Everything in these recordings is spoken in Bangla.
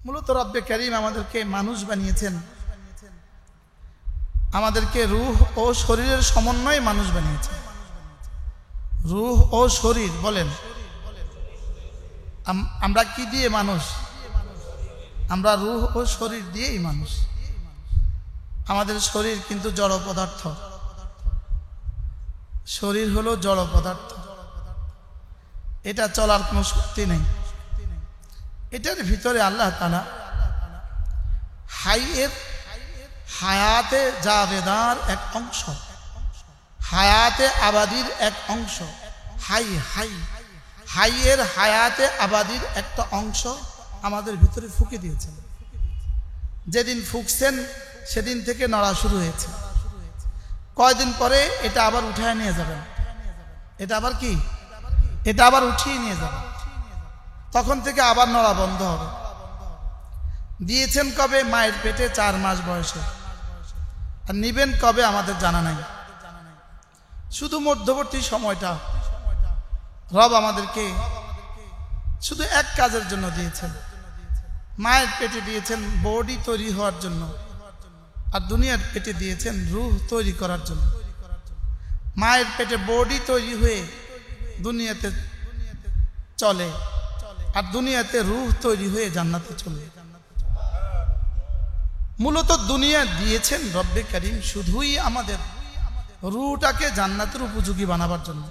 মূলত রব্বে কারীম আমাদেরকে মানুষ বানিয়েছেন, আমাদেরকে রূহ ও শরীরের সমন্বয়ে মানুষ বানিয়েছেন। রূহ ও শরীর বলেন, আমরা কি দিয়ে মানুষ? আমরা রূহ ও শরীর দিয়েই মানুষ। আমাদের শরীর কিন্তু জড় পদার্থ, শরীর হলো জড় পদার্থ, এটা চলার কোনো শক্তি নেই। এটার ভিতরে আল্লাহ তাআলা হায়াতে জাবেদার এক অংশ, হায়াতে আবাদির এক অংশ, হাইয়ের হায়াতে আবাদির একটা অংশ আমাদের ভিতরে ফুঁকে দিয়েছেন। যেদিন ফুঁকছেন সেদিন থেকে নড়া শুরু হয়েছে। কয়দিন পরে এটা আবার উঠায় নিয়ে যাবেন, এটা আবার কি, এটা আবার উঠিয়ে নিয়ে যাবেন, তখন থেকে আবার নড়া বন্ধ হবে। দিয়েছেন কবে? মায়ের পেটে 4 মাস বয়সে। আর নিবেন কবে আমাদের জানা নাই। শুধু মধ্যবর্তী সময়টা রব আমাদেরকে শুধু এক কাজের জন্য দিয়েছেন। মায়ের পেটে দিয়েছেন বডি তৈরি হওয়ার জন্য, আর দুনিয়ার পেটে দিয়েছেন রূহ তৈরি করার জন্য। মায়ের পেটে বডি তৈরি হয়ে দুনিয়াতে চলে, আর দুনিয়াতে রূহ তৈরি হয়ে জান্নাতে চলে। মূলত দুনিয়া দিয়েছেন রব্বে কারীম শুধুই আমাদের রূহটাকে জান্নাতের উপযোগী বানাবার জন্য।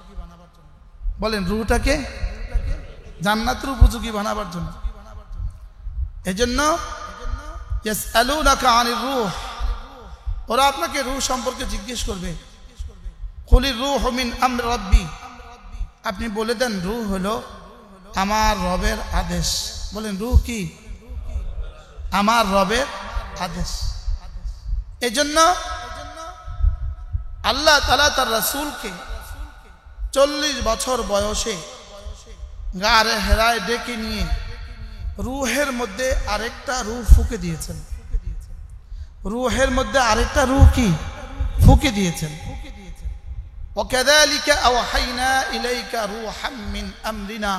বলেন, রূহটাকে জান্নাতের উপযোগী বানাবার জন্য। এজন্য ইয়াসআলুনাকা আনির রূহ, ওরা আপনাকে রূহ সম্পর্কে জিজ্ঞেস করবে। কুলির রূহু মিন আমরি রাব্বি, আপনি বলে দেন রূহ হলো আমার রবের আদেশ। বলেন, রূহ কি? আমার রবের আদেশ। এজন্য আল্লাহ তাআলা তার রাসূলকে 40 বছর বয়সে গারে হেরায় ডেকে নিয়ে রূহের মধ্যে আরেকটা রূহ ফুঁকে দিয়েছেন। রূহের মধ্যে আরেকটা রূহ কি ফুঁকে দিয়েছেন। ওয়াকাযালিকা আওহাইনা ইলাইকা রূহাম মিন আমরিনা,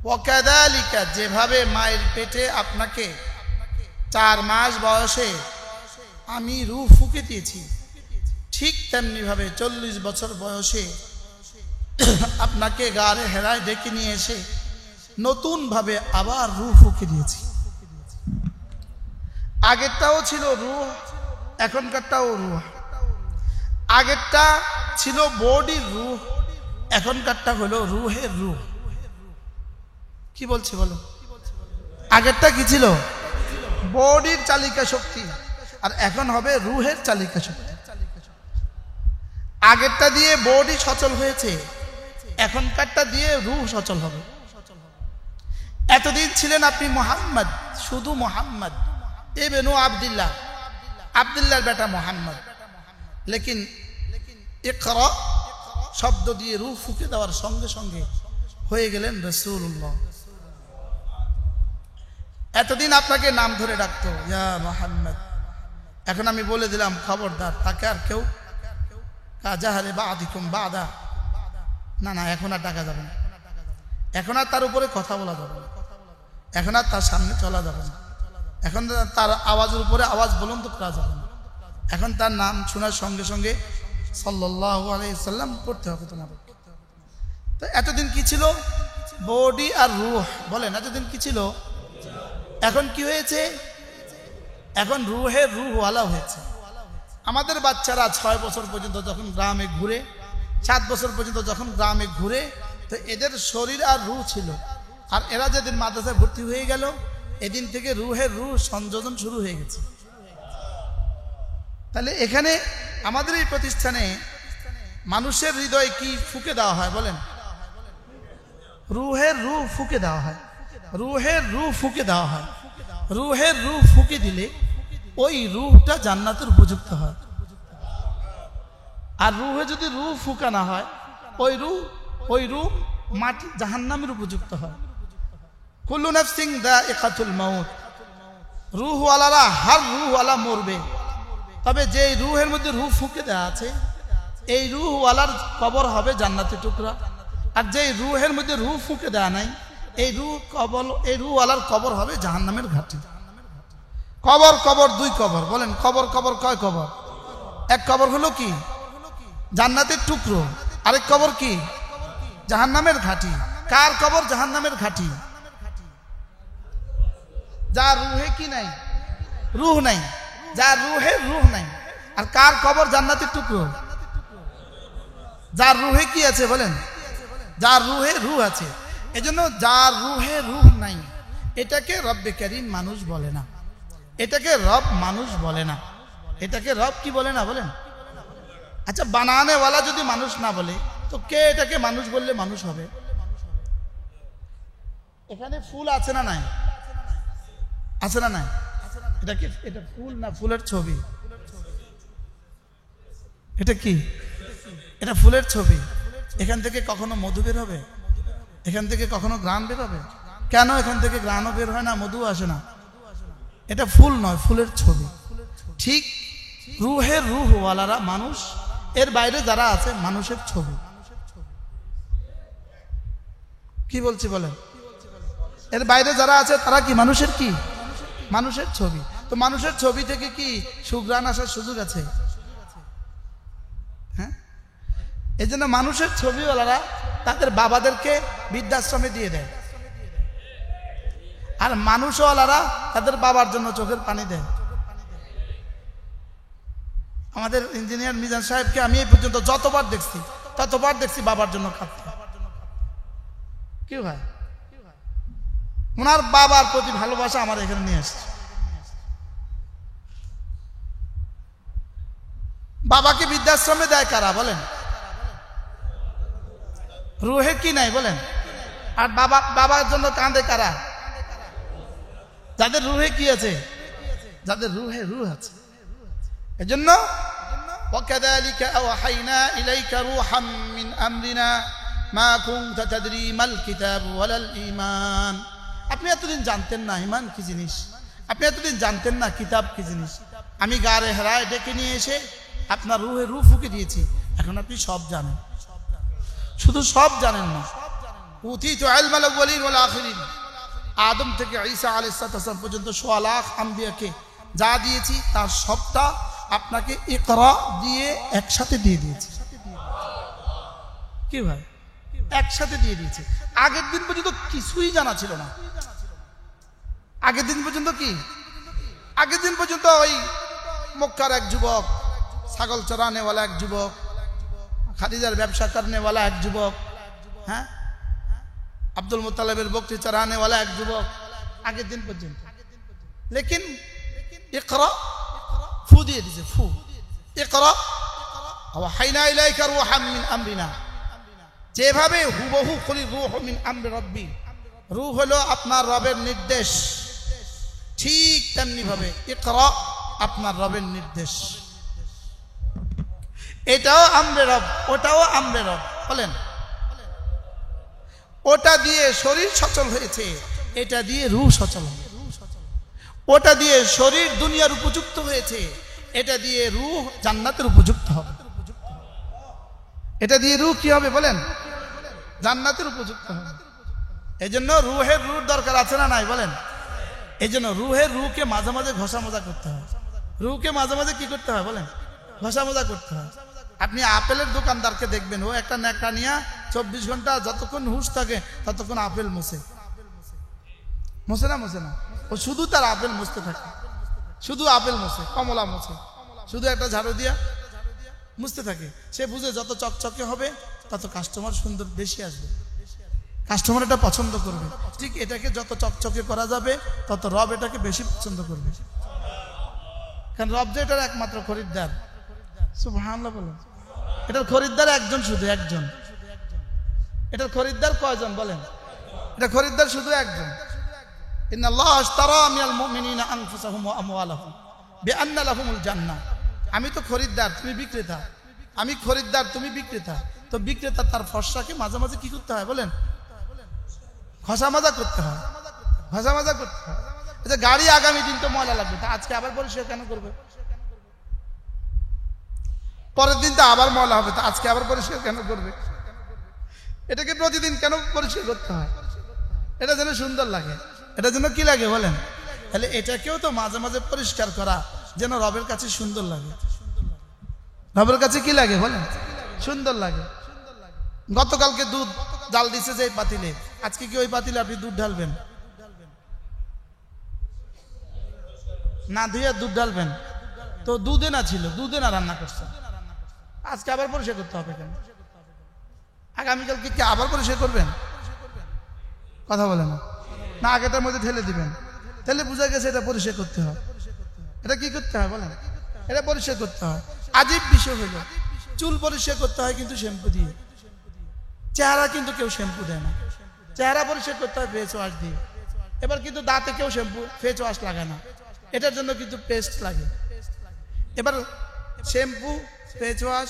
ওয়াকাযালিকা যেভাবে মায়ের পেটে আপনাকে 4 মাস বয়সে আমি রূহ ফুঁকে দিয়েছি, ঠিক তেমনি ভাবে 40 বছর বয়সে আপনাকে গারে হেরায় ডেকে নিয়ে এসে নতুন ভাবে আবার রূহ ফুঁকে দিয়েছি। আগেরটাও ছিল রূহ, এখনকারটাও রূহ। আগেরটা ছিল বডির রূহ, এখনকারটা হলো রূহের রূহ। কি বলছি বলো? আগেরটা কি ছিল? বডির চালিকা শক্তি, আর এখন হবে রূহের চালিকা শক্তি। আগেরটা দিয়ে বডি সচল হয়েছে, এখনকারটা দিয়ে রূহ সচল হবে। এতদিন ছিলেন আপনি মুহাম্মদ, শুধু মুহাম্মদ ইবনু আব্দুল্লাহ, আব্দুল্লাহর বেটা মুহাম্মদ। লেকিন ইকরা শব্দ দিয়ে রূহ ফুঁকে দেওয়ার সঙ্গে সঙ্গে হয়ে গেলেন রাসূলুল্লাহ। এতদিন আপনাকে নাম ধরে ডাকতো ইয়া মুহাম্মদ, এখন আমি বলে দিলাম খবরদার তাকে আর কেউ কাজাহারে বাদিকুম বাদা, না না, এখন আর ডাকা যাবে না, এখন আর তার উপরে কথা বলা যাবে না, এখন আর তার সামনে চলা যাবে না, এখন তার আওয়াজের উপরে আওয়াজ বুলন্দ করা যাবে না, এখন তার নাম শোনার সঙ্গে সঙ্গে সাল্লাল্লাহু আলাইহি সাল্লাম পড়তে হবে তোমাদের। তো এতদিন কি ছিল? বডি আর রূহ। বলেন, এতদিন কি ছিল? এখন কি হয়েছে? এখন রূহের রূহওয়ালা হয়েছে। আমাদের বাচ্চারা 6 বছর পর্যন্ত যখন গ্রামে ঘুরে, 7 বছর পর্যন্ত যখন গ্রামে ঘুরে, তো এদের শরীর আর রূহ ছিল। আর এরা যেদিন মাদ্রাসায় ভর্তি হয়ে গেল, এদিন থেকে রূহের রূহ সংযোজন শুরু হয়ে গেছে। তাহলে এখানে আমাদের এই প্রতিষ্ঠানে মানুষের হৃদয়ে কি ফুঁকে দেওয়া হয়? বলেন, রূহের রূহ ফুঁকে দেওয়া হয়। রূহের রূহ ফুঁকে দেওয়া হয়। রূহের রূহ ফুঁকে দিলে ওই রূহটা জান্নাতের উপযুক্ত হয়। আর রূহে যদি রূহ ফুঁকা না হয়, ওই রূহ মাটি জাহান্নামের উপযুক্ত হয়। কুল্লু নাফসিন যায়িকাতুল মাউত, রূহওয়ালারা হর রূহওয়ালা মরবে, তবে যে রূহের মধ্যে রূহ ফুঁকে দেওয়া আছে এই রূহওয়ালার কবর হবে জান্নাতের টুকরা। আর যে রূহের মধ্যে রূহ ফুঁকে দেওয়া নাই এই রুহওয়ালার কবর হবে জাহান্নামের ঘাটি। কবর কবর দুই কবর, বলেন কবর কবর কয় কবর? এক কবর হলো কি জান্নাতের টুকরো, আরেক কবর কি জাহান্নামের ঘাটি। কার কবর? জাহান্নামের ঘাটি। যার রুহে কি নাই? রুহ নাই। যার রুহে রুহ নাই। আর কার কবর? জান্নাতের টুকরো। যার রুহে কি আছে বলেন? যার রুহে রুহ আছে। এজন্য যার রুহে রুহ নাই এটাকে রব্বে কারীম মানুষ বলে না, এটাকে রব মানুষ বলে না, এটাকে রব কি বলে না বলেন? আচ্ছা, বানানেওয়ালা যদি মানুষ না বলে তো কে এটাকে মানুষ বললে মানুষ হবে? এখানে ফুল আছে না নাই? আছে না নাই? এটা ফুল না ফুলের ছবি? এটা কি? এটা ফুলের ছবি। এখান থেকে কখনো মধু বের হবে? এখান থেকে কখনো ঘ্রাণ বের হবে? কেন এখান থেকে ঘ্রাণও বের হয় না, মধু আসে না? এটা ফুল নয়, ফুলের ছবি। ঠিক রুহের রুহওয়ালারা মানুষ, এর বাইরে যারা আছে মানুষের ছবি। কি বলছি বলেন? এর বাইরে যারা আছে তারা কি মানুষের কি? মানুষের ছবি। তো মানুষের ছবি থেকে কি সুঘ্রাণ আসার সুযোগ আছে? হ্যাঁ, এই জন্য মানুষের ছবিওয়ালারা তাদের বাবাদেরকে বৃদ্ধাশ্রমে দিয়ে দেয়, আর মানুষওয়ালারা তাদের বাবার জন্য চোখের পানি দেয়। আমাদের ইঞ্জিনিয়ার মিজান সাহেবকে আমি এই পর্যন্ত যতবার দেখছি ততবার দেখছি বাবার জন্য কাঁদতে। কি ভাই, ওনার বাবার প্রতি ভালোবাসা আমার এখানে নিয়ে আসছে। বাবাকে বৃদ্ধাশ্রমে দেয় কারা বলেন? রুহে কি নাই বলেন? আর বাবার জন্য কাঁদে কারা? যাদের রুহে কি আছে? যাদের রুহে রুহ আছে। এজন্য ওয়াকাযালিকা আওহাইনা ইলাইকা রূহাম মিন আমরিনা মা কুনতা তাদরি মাল কিতাব ওয়ালাল ঈমান। আপনি এতদিন জানতেন না ঈমান কি জিনিস, আপনি এতদিন জানতেন না কিতাব কি জিনিস। আমি গারে হেরায় ডেকে নিয়ে এসে আপনার রুহে রূহ ফুঁকে দিয়েছি, এখন আপনি সব জানেন। শুধু সব জানেন না, উতীতু ইলমাল আউয়ালিন ওয়াল আখিরিন, আদম থেকে ঈসা আলাইহিস সালাম পর্যন্ত 100 লাখ আম্বিয়াকে যা দিয়েছি তার সবটা আপনাকে ইকরা দিয়ে একসাথে দিয়ে দিয়েছি। কি ভাই, একসাথে দিয়ে দিয়েছে। আগের দিন পর্যন্ত কিছুই জানা ছিল না। আগের দিন পর্যন্ত কি? আগের দিন পর্যন্ত ওই মক্কার এক যুবক, ছাগল চরানেওয়ালা এক যুবক, খাদিজার ব্যবসা করনেওয়ালা এক যুবক, হ্যাঁ, আব্দুল মুত্তালিবের বকরি চরানেওয়ালা এক যুবক, আগের দিন পর্যন্ত। লেকিন ইকরা ফু দিয়ে দিয়েছে, ফু। ইকরা ওয়াহাইনা ইলাইকা রূহাম মিন আমরিনা, যেভাবে হুবহু কুলি রূহু মিন আমরি রাব্বি, রূহ হলো আপনার রবের নির্দেশ, ঠিক তেমনি ভাবে ইকরা আপনার রবের নির্দেশ। এটাও আমরে রব, ওটাও আমরে রব বলেন। ওটা দিয়ে শরীর সচল হয়েছে, এটা দিয়ে রূহ সচল হবে। ওটা দিয়ে শরীর দুনিয়ার উপযুক্ত হয়েছে, এটা দিয়ে রূহ জান্নাতের উপযুক্ত হবে। এটা দিয়ে রূহ কি হবে বলেন? জান্নাতের উপযুক্ত হবে। এজন্য রূহের রূহ দরকার আছে না নাই বলেন? এজন্য রূহের রূহকে মাঝে মাঝে ঘষা মজা করতে হয়। রূহকে মাঝে মাঝে কি করতে হয় বলেন? ঘষা মজা করতে হয়। আপনি আপেলের দোকানদারকে দেখবেন, ও একটা ন্যাকড়া নিয়ে 24 ঘন্টা যতক্ষণ হুঁশ থাকে ততক্ষণ আপেল মোছে। মোছে না? মোছে না। ও শুধু তার আপেল মুছতে থাকে, শুধু আপেল মোছে, কমলা মোছে, শুধু একটা ঝাড়ু দিয়া মুছতে থাকে। সে বুঝে যত চকচকে হবে তত কাস্টমার সুন্দর বেশি আসবে, কাস্টমার এটা পছন্দ করবে। ঠিক এটাকে যত চকচকে করা যাবে তত রব এটাকে বেশি পছন্দ করবে, কারণ রব যে এটার একমাত্র খরিদ্দার। সুবহানাল্লাহ বলেন। এটার খরিদ্দার একজন, শুধু একজন। এটার খরিদ্দার কয়জন বলেন? এটা খরিদ্দার শুধু একজন। ইন্নাল্লাহ আশতারা মিনাল মুমিনিনা আনফুসাহুম ওয়া আমওয়ালাহুম বিআন্না লাহুমুল জান্নাহ। আমি তো খরিদ্দার, তুমি বিক্রেতা। আমি খরিদ্দার, তুমি বিক্রেতা। তো বিক্রেতা তার ফসলাকে মাঝে মাঝে কি করতে হয় বলেন? ঘষা মাজা করতে হয়, ঘষা মাজা করতে হয়। আচ্ছা, গাড়ি আগামী দিন তো ময়লা লাগবে, তা আজকে আবার পরিষ্কার কেন করবে? পরের দিন তো আবার ময়লা হবে, তা আজকে আবার পরিষ্কার কেন করবে? এটাকে প্রতিদিন কেন পরিষ্কার করতে হয়? এটা যেন সুন্দর লাগে, এটা যেন কি লাগে বলেন। তাহলে এটাকেও তো মাঝে মাঝে পরিষ্কার করা যেন রবের কাছে সুন্দর লাগে। রবের কাছে কি লাগে বলেন? সুন্দর লাগে। গতকালকে দুধ জাল দিছে যে পাতিলে, আজকে কি ওই পাতিলে আপনি দুধ ঢালবেন? না ধুয়ে দুধ ঢালবেন? তো দুধে না ছিল, দুধে না রান্না করছে, আজকে আবার পরিষ্কার করতে হবে কেন? আগামীকালকে কি আবার পরিষ্কার করবেন? কথা বলে না, না আগেটার মধ্যে ঢেলে দিবেন? তাহলে বোঝা গেছে এটা পরিষ্কার করতে হয়। এটা কি করতে হয় বলেন? এটা পরিষ্কার করতে হয়। আজীব বিষয় হলো চুল পরিষ্কার করতে হয় কিন্তু শ্যাম্পু দিয়ে, চেহারা কিন্তু কেউ শ্যাম্পু দেয় না। চেহারা পরিষ্কার করতে হয় ফেস ওয়াশ দিয়ে। এবার কিন্তু দাঁতে কেউ শ্যাম্পু ফেস ওয়াশ লাগায় না, এটার জন্য কিন্তু পেস্ট লাগে। এবার শ্যাম্পু, ফেস ওয়াশ,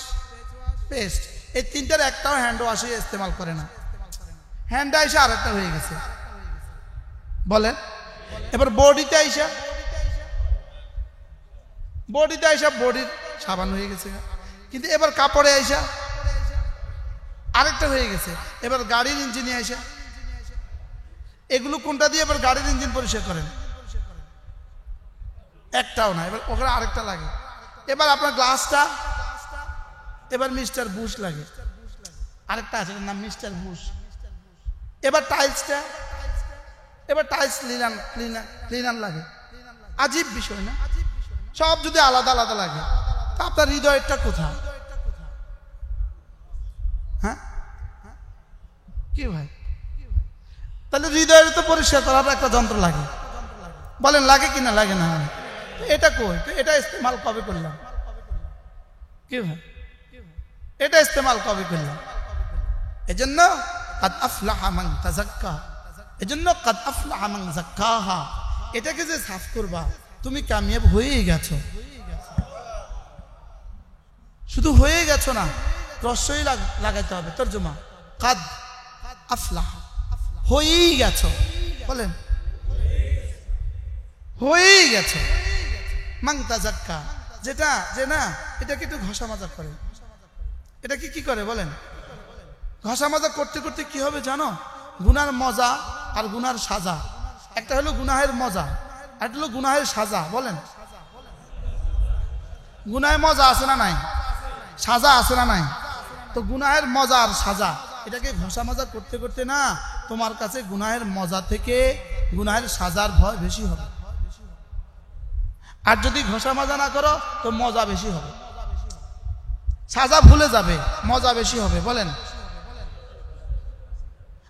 পেস্ট, এই তিনটার একটাও হ্যান্ড ওয়াশে ইস্তেমাল করে না। হ্যান্ড আইসা আরেকটা হয়ে গেছে বলেন। এবার বডিতে আইসা বডির সাবান হয়ে গেছে, কিন্তু এবার কাপড়ে আইসা আরেকটা হয়ে গেছে। এবার গাড়ির ইঞ্জিনে আইসা, এগুলো কোনটা দিয়ে এবার গাড়ির ইঞ্জিন পরিষ্কার করেন? একটাও না, এবার ওখানে আরেকটা লাগে। এবার আপনার গ্লাসটা, এবার মিস্টার বুশ লাগে, আরেকটা আছে নাম মিস্টার বুশ। এবার টাইলসটা, এবার টাইলস ক্লিনার লাগে। আজীব বিষয় না? সব যদি আলাদা আলাদা লাগে তা আপনার হৃদয়টা কোথায়? হ্যাঁ কি ভাই? তাহলে হৃদয়ের তো পরিষ্কার করার একটা যন্ত্র লাগে, বলেন লাগে কিনা? লাগে না? এটা কই? এটা ইস্তেমাল কবে করলাম? কি ভাই এটা ইস্তেমাল কবে করলাম? এজন্য কাদ আফলাহা মান তাযাক্কা, এজন্য কাদ আফলাহা মান যাক্কাহা, এটাকে যে সাফ করবা তুমি কামিয়াব হয়েই গেছো। শুধু হয়ে গেছো না, রস্যই লাগাইতে হবে তরজমা, কাদ আফলাহা, হয়েই গেছো। বলেন হয়েই গেছো। মান তাযাক্কা, যেটা যে না এটাকে একটু ঘষা মাজা করে, এটা কি করে বলেন? ঘষা মাজা করতে করতে কি হবে জানো? গুনার মজা আর গুনার সাজা, একটা হলো গুনাহের মজা আর একটা হলো গুনাহের সাজা। বলেন গুনাহের মজা আছে না নাই? সাজা আছে না নাই? তো গুনাহের মজা আর সাজা, এটাকে ঘষা মাজা করতে করতে না তোমার কাছে গুনাহের মজা থেকে গুনাহের সাজার ভয় বেশি হবে। আর যদি ঘষা মাজা না করো তো মজা বেশি হবে, সাজা ভুলে যাবে, মজা বেশি হবে। বলেন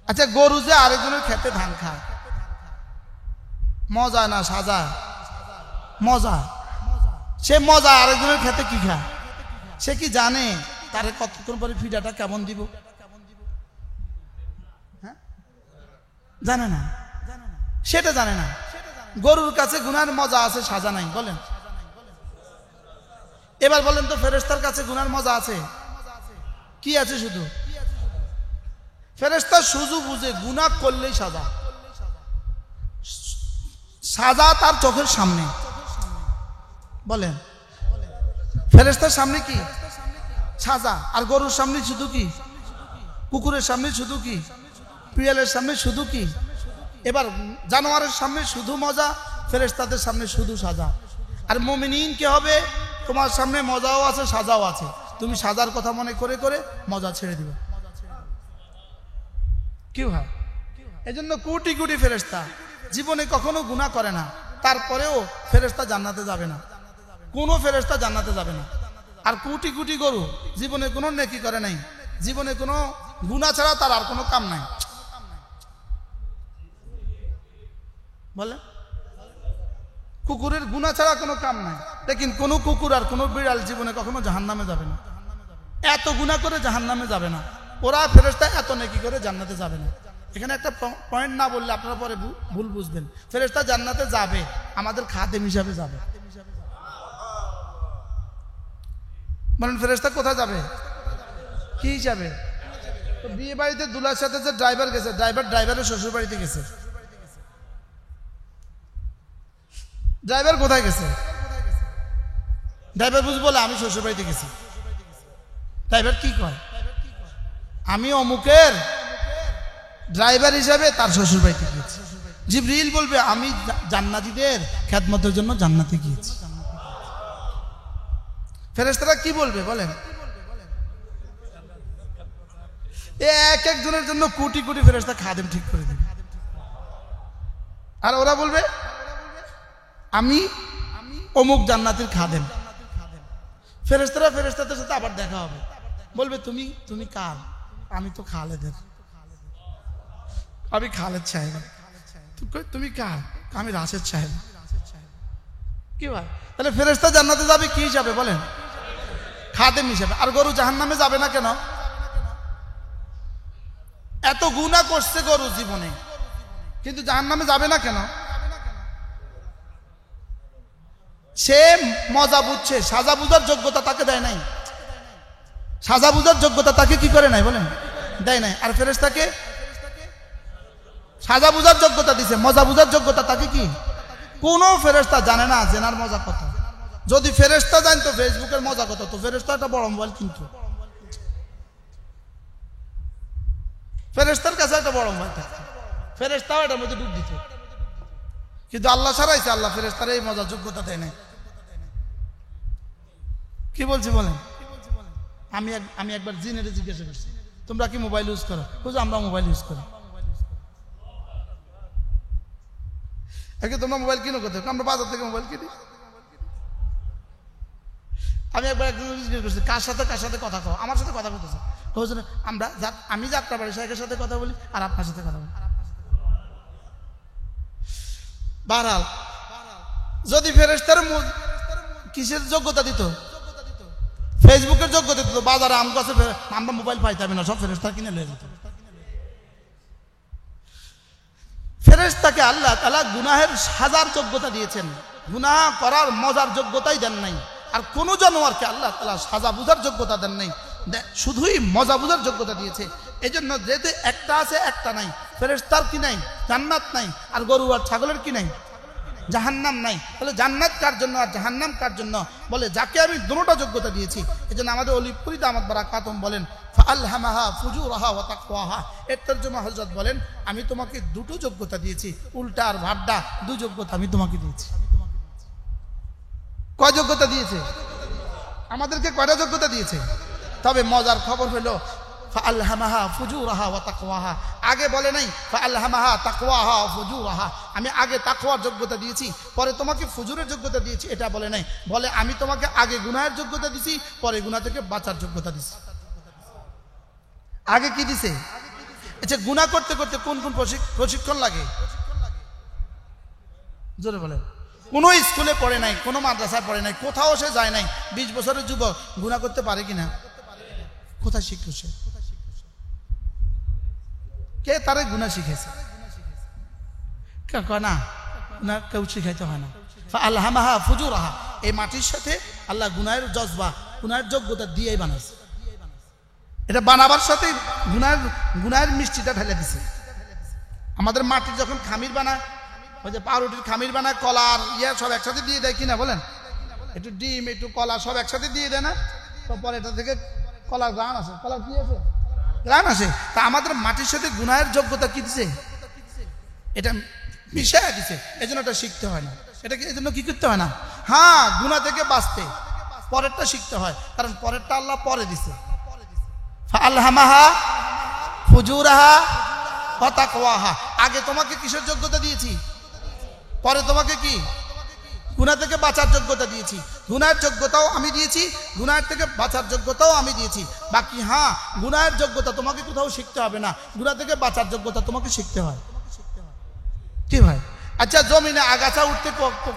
আচ্ছা গরু যে আরেকজনের খেতে ধান খায়, মজা না সাজা? মজা। সে মজা আরেকজনের খেতে কি খায়? সে কি জানে তারে কতক্ষণ পরে ফিডাটা কেমন দিব? হ্যাঁ জানে না, সেটা জানে না। গরুর কাছে গুনার মজা আছে, সাজা নাই। বলেন এবার বলেন তো ফেরেশতার কাছে গুনার মজা আছে কি আছে? শুধু ফেরেশতা শুধু বুঝে গুনাহ করলেই সাজা, সাজা তার চোখের সামনে। বলেন ফেরেশতার সামনে কি সাজা, আর গরুর সামনে শুধু কি, কুকুরের সামনে শুধু কি, পিয়ালের সামনে শুধু কি, এবার জানোয়ারের সামনে শুধু মজা, ফেরেশতাদের সামনে শুধু সাজা। আর মুমিনিন কে হবে? তোমার সামনে মজাও আছে সাজাও আছে, তুমি সাজার কথা মনে করে করে মজা ছেড়ে দিবে। কি হয়? এজন্য কোটি কোটি ফেরেশতা জীবনে কখনো গুনাহ করে না, তারপরেও ফেরেশতা জান্নাতে যাবে না, কোনো ফেরেশতা জান্নাতে যাবে না। আর কোটি কোটি গরু জীবনে কোনো নেকি করে নাই, জীবনে কোনো গুনাহ ছাড়া তার আর কোনো কাম নাই। বলে কুকুরের গুনাহ ছাড়া কোনো কাম নাই, লেকিন কোনো কুকুর আর কোনো বিড়াল জীবনে কখনো জাহান্নামে যাবে না। এত গুনাহ করে জাহান্নামে যাবে না, ওরা ফেরেশতা এত নেকি করে জান্নাতে যাবে না। এখানে একটা পয়েন্ট না বললে আপনারা পরে ভুল বুঝবেন। ফেরেশতা জান্নাতে যাবে, আমাদের খাদেম হিসাবে যাবে। বলেন ফেরেশতা কোথায় যাবে? কি হিসাবে? তো বিয়ে বাড়িতে দুলার সাথে যে ড্রাইভার গেছে, ড্রাইভারের শ্বশুর বাড়িতে গেছে। ড্রাইভার কোথায় গেছে? ড্রাইভার বুঝ বলে আমি শ্বশুর বাড়িতে গেছি। ড্রাইভার কি কয়? আমি অমুকের ড্রাইভার হিসাবে তার শ্বশুর বাড়িতে গিয়েছে। জিবরিল বলবে আমি জান্নাতীদের খেদমতের জন্য জান্নাতে গিয়েছি। ফেরেশতারা কি বলবে বলেন? এক একজনের জন্য কোটি কোটি ফেরেশতা খাদেম ঠিক করে দেবে। আর ওরা বলবে আমি অমুক জান্নাতের খাদেম। ফেরেশতাদের সাথে আবার দেখা হবে, বলবে তুমি কার? আমি তো খালেদের, আমি খালেদ সাহেব। তুমি কার? আমি রাশেদ সাহেব। কি ভাই, তাহলে ফেরেশতা জান্নাতে যাবে কি হিসাবে বলেন? খাদেম হিসাবে। আর গরু জাহান্নামে যাবে না কেন? এত গুনাহ করছে গরু জীবনে, কিন্তু জাহান্নামে যাবে না কেন? সে মজা বুঝছে, সাজা বুঝার যোগ্যতা তাকে দেয় নাই। সাজা বুঝার যোগ্যতা তাকে কি করে নাই বলেন? দেয় নাই। আর ফেরেশতাকে সাজা বুঝার যোগ্যতা দিছে, মজা বুঝার যোগ্যতা তাকে কি? কোন ফেরেশতা জানে না জেনার মজা কত। যদি ফেরেশতা জানতো ফেসবুকের মজা কত, তো ফেরেশতা একটা বড় মোবাইল কিনতো। ফেরেশতার কাছে একটা বড় মোবাইল থাকতো, ফেরেশতাও এটার মধ্যে ডুব দিত। কিন্তু আল্লাহ ছাড়াইছে, আল্লাহ ফেরেশতার এই মজার যোগ্যতা দেয় নাই। কি বলছি বলেন? আমি একবার জিনের জিজ্ঞাসা করছি তোমরা কি মোবাইল ইউজ করো? বুঝো আমরা মোবাইল ইউজ করি। আগে তোমরা মোবাইল কিনো কোথায়? আমরা বাজার থেকে মোবাইল কিনি। আমি একবার একজন জিজ্ঞেস করছি কার সাথে কথা কও? আমার সাথে কথা বলতেছে। আমি যাত্রাবাড়ি শাহের সাথে কথা বলি আর আপনার সাথে কথা বলি। বাহরাল, যদি ফেরেশতার কিসের যোগ্যতা দিত? ফেসবুকের যোগ্যতা দিত। বাজারে আম গাছে আমরা মোবাইল পাইতাম না, সব ফেরেশতা কিনে লয়ে যেত। ফেরেশতাকে আল্লাহ তাআলা গুনাহের সাজার যোগ্যতা দিয়েছেন, গুনাহ করার মজার যোগ্যতাই দেন নাই। আর কোন জানোয়ারকে আল্লাহ তাআলা সাজা বুঝার যোগ্যতা দেন নাই, শুধুই মজা বুঝার যোগ্যতা দিয়েছে। এই জন্য যেহেতু একটা আছে একটা নাই, ফেরেশতার কি নাই? জান্নাত নাই। আর গরু আর ছাগলের কি নাই? জাহান্নাম নাই। তাহলে জান্নাত কার জন্য আর জাহান্নাম কার জন্য? বলে যাকে আমি দুটোটা যোগ্যতা দিয়েছি। এই জন্য আমাদের অলিপুরি দামাত বারাকাতুম বলেন ফাআলহামাহা ফুজুরাহা ওয়া তাকওয়াহা। এর তরজমা হযরত বলেন আমি তোমাকে দুটো যোগ্যতা দিয়েছি, উল্টা আর ভাড্ডা দুই যোগ্যতা আমি তোমাকে দিয়েছি। কয় যোগ্যতা দিয়েছে? আমাদেরকে কয়টা যোগ্যতা দিয়েছে? তবে মজার খবর হলো ফাআলহামাহা ফুজুরাহা ওয়া তাকওয়াহা। আগে বলে নাই ফাআলহামাহা তাকওয়াহা ওয়া ফুজুরাহা, আমি আগে তাকওয়ার যোগ্যতা দিয়েছি পরে তোমাকে ফুজুরের যোগ্যতা দিয়েছি, এটা বলে নাই। বলে আমি তোমাকে আগে গুনাহের যোগ্যতা দিয়েছি পরে গুনাহ থেকে বাঁচার যোগ্যতা দিয়েছি। আগে কি দিছে? আচ্ছা, গুনাহ করতে করতে কোন কোন প্রশিক্ষণ লাগে? জোরে বলেন। কোনো স্কুলে পড়ে নাই, কোনো মাদ্রাসায় পড়ে নাই, কোথাও সে যায় নাই। 20 বছরের যুবক গুনাহ করতে পারে কিনা? কোথায় শিখলো সে? কে তারে গুনাহ শিখেছে? না, কেউ শিখাইতে হয় না। ফাআলহামাহা ফুজুরাহা, এই মাটির সাথে আল্লাহ গুনাহের জজবা, গুনাহের যোগ্যতা দিয়েই বানাইছে। এটা বানাবার সাথে গুনাহের মিষ্টিটা ঢেলে দিছে। আমাদের মাটির যখন খামির বানায়, ওই যে পাউরুটির খামির বানায়, কলার সব একসাথে দিয়ে দেয় কিনা বলেন? একটু ডিম একটু কলা সব একসাথে দিয়ে দেয় না? তারপরে এটা থেকে কলার গ্রান আছে, কলার কি আছে? গ্রান আছে। তা আমাদের মাটির সাথে গুনাহের যোগ্যতা কি দিছে? এটা মিশাইয়া দিছে। এই জন্য এটা শিখতে হয় না। এটাকে এই জন্য কি করতে হয় না? হ্যাঁ, গুনাহ থেকে বাঁচতে পরেরটা শিখতে হয়, কারণ পরেরটা আল্লাহ পরে দিছে। ফাআলহামাহা ফুজুরাহা ওয়া তাকওয়াহা। আগে তোমাকে কিসের যোগ্যতা দিয়েছি? পরে তোমাকে কি? গুনাহ থেকে বাঁচার যোগ্যতা দিয়েছি। গুনাহের যোগ্যতাও আমি দিয়েছি, গুনাহের থেকে বাঁচার যোগ্যতাও আমি দিয়েছি। বাকি হ্যাঁ, গুনাহের যোগ্যতা তোমাকে কোথাও শিখতে হবে না, গুনাহ থেকে বাঁচার যোগ্যতা তোমাকে শিখতে হয়। কি ভাই? আচ্ছা, জমিনে আগাছা উঠতে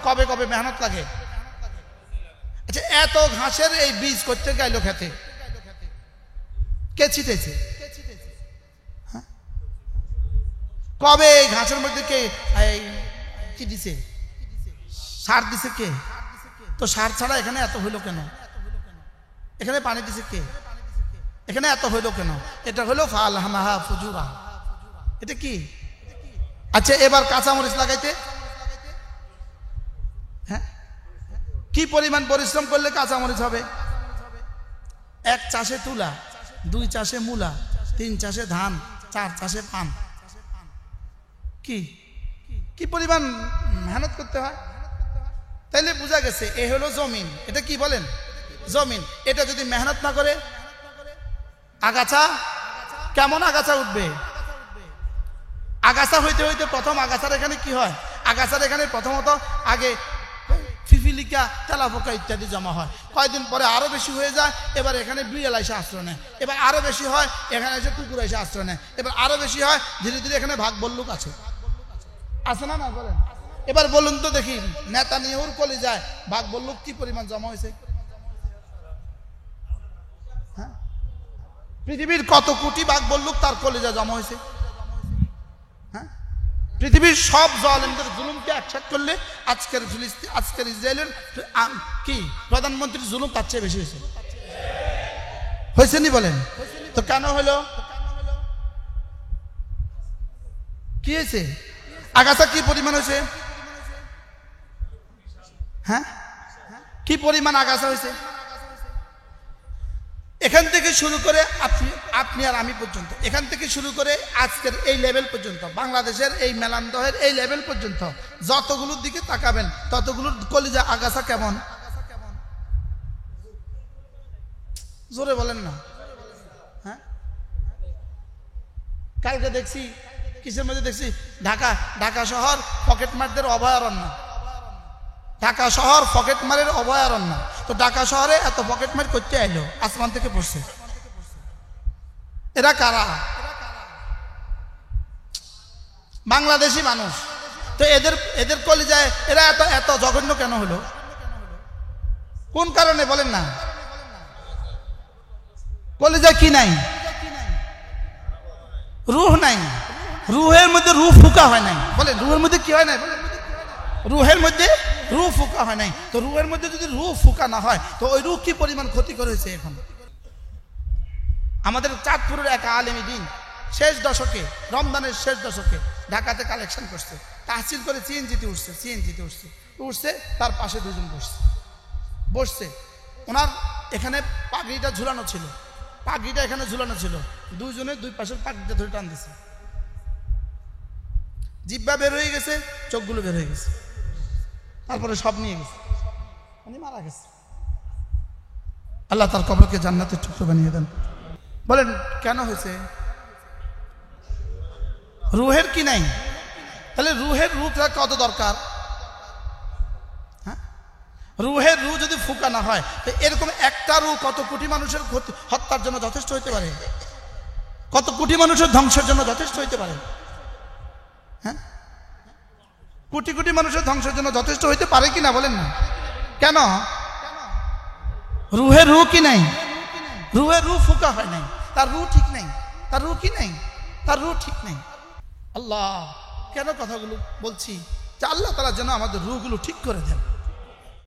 কবে কবে মেহনত লাগে? আচ্ছা, এত ঘাসের এই বীজ করতে গেল খেতে, কে ছিটেছে? কবে এই ঘাসের মধ্যে কে কি দিছে? সার দিছে কে? তো সার ছাড়া এখানে এত হইলো কেন? এখানে পানি দিছে কে? এখানে এত হইলো কেন? এটা হলো ফাআলহামাহা ফুজুরাহা। এটা কি? আচ্ছা, এবার কাঁচামরিচ লাগাইতে হ্যাঁ কি পরিমাণ পরিশ্রম করলে কাঁচামরিচ হবে? 1 চাষে তুলা, 2 চাষে মূলা, 3 চাষে ধান, 4 চাষে পান, কি কি পরিমাণ মেহনত করতে হয়। তাইলে বোঝা গেছে এ হলো জমিন। এটা কি বলেন? জমিন। এটা যদি মেহনত না করে আগাছা, কেমন আগাছা উঠবে? আগাছা হইতে হইতে প্রথম আগাছার এখানে কি হয়? আগাছার এখানে প্রথমত আগে ফিফিলিকা, তেলাপোকা ইত্যাদি জমা হয়। কয়েকদিন পরে আরো বেশি হয়ে যায়। এবার এখানে বিড়াল এসে আশ্রয় নেয়। এবার আরো বেশি হয়, এখানে এসে কুকুর এসে আশ্রয় নেয়। এবার আরো বেশি হয়, ধীরে ধীরে এখানে ভাগ বল্লুক আছে না না বলেন? এবার বলুন তো দেখি, নেতানিয়াহুর কলিজায় ভাগ বল্লুক কি পরিমাণ জমা হয়েছে? হ্যাঁ, পৃথিবীর কত কোটি ভাগ বল্লুক তার কলিজায় জমা হয়েছে? হ্যাঁ, পৃথিবীর সব জালেমদের জুলুমকে একসাথে করলে আজকের ফিলিস্তিন, আজকের ইসরায়েলের কি প্রধানমন্ত্রীর জুলুম তার চেয়ে বেশি হয়েছে নি বলেন? তো কেন হলো? কি হয়েছে? আগাছা কি পরিমাণ হয়েছে? হ্যাঁ, কি পরিমাণ আগাছা হয়েছে? এখান থেকে শুরু করে আপনি আর আমি পর্যন্ত, এখান থেকে শুরু করে আজকের এই লেভেল পর্যন্ত, বাংলাদেশের এই মেলান্দহের এই লেভেল পর্যন্ত যতগুলোর দিকে তাকাবেন ততগুলোর কলিজা আগাছা কেমন? জোরে বলেন না। হ্যাঁ, কালকে দেখছি, কিসের মধ্যে দেখছি, ঢাকা শহর পকেটমারদের অভয়ারণ্য। ঢাকা শহর পকেটমারের অভয়ারণ্য। তো ঢাকা শহরে এত পকেটমার করতে আইলো, আসমান থেকে পড়ছে। এরা কারা? বাংলাদেশি মানুষ। তো এদের কলিজায় এরা এত জঘন্য কেন হলো? কোন কারণে বলেন না? কলিজায় কি নাই? রূহ নাই। রুহের মধ্যে রূহ ফুকা হয় নাই। বলেন রুহের মধ্যে কি হয় নাই? রুহের মধ্যে রূহ ফুকা হয় নাই। তো রুহের মধ্যে যদি রূহ ফুকা না হয় তো ওই রূহ কি পরিমাণ ক্ষতি করেছে? এখন আমাদের চাঁদপুরের এক আলেম দ্বীন শেষ দশকে, রমজানের শেষ দশকে ঢাকাতে কালেকশন করছে, তাহসিল করে সিএনজিতে উঠছে, তার পাশে দুজন বসছে। ওনার এখানে পাগড়িটা ঝুলানো ছিল, এখানে ঝুলানো ছিল। দুইজনে দুই পাশের পাগড়িটা ধরে টান দিছে। জিহ্বা বের হয়ে গেছে, চোখগুলো বের হয়ে গেছে, তারপরে সব নিয়ে গেছে, উনি মারা গেছে। আল্লাহ তার কবরকে জান্নাতের টুকরো বানিয়ে দেন। বলেন কেন হয়েছে? রুহের কি নাই? তাহলে রুহের রূপটা কত দরকার? হ্যাঁ, রুহের রূহ যদি ফুকা না হয় তো এরকম একটা রূহ কত কোটি মানুষের হত্যার জন্য যথেষ্ট হইতে পারে, কত কোটি মানুষের ধ্বংসের জন্য যথেষ্ট হইতে পারে। হ্যাঁ, কোটি কোটি মানুষের ধ্বংসের জন্য যথেষ্ট হইতে পারে কিনা বলেন না? কেন? রুহের রূহ কি নাই? রুহের রূহ ফুকা হয় নাই, তার রূহ ঠিক নাই, তার রূহ কি নাই, তার রূহ ঠিক নাই। আল্লাহ কেন কথাগুলো বলছি? যে আল্লাহ তাআলা যেন আমাদের রূহগুলো ঠিক করে দেন।